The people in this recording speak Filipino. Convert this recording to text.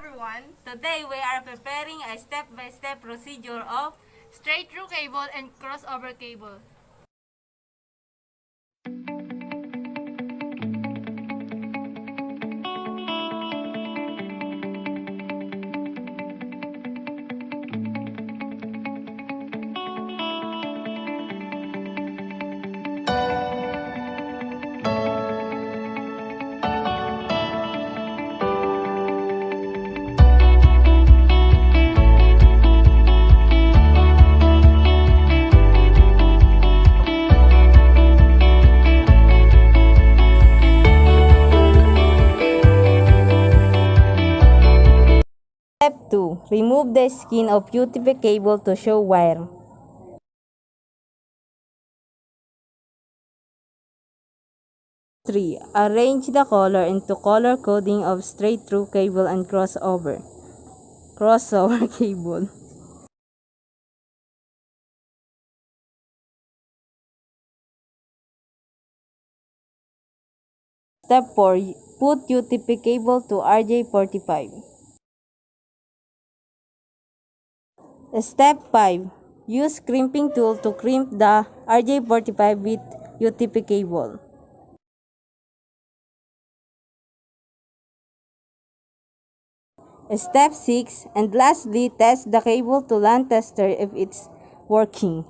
everyone! Today we are preparing a step-by-step procedure of Straight-through cable and crossover cable. Step 2. Remove the skin of UTP cable to show wire. Three. Arrange the color into color coding of straight-through cable and crossover cable. Step 4. Put UTP cable to RJ45. Step 5. Use crimping tool to crimp the RJ45 with UTP cable. Step 6. And lastly, test the cable to LAN tester if it's working.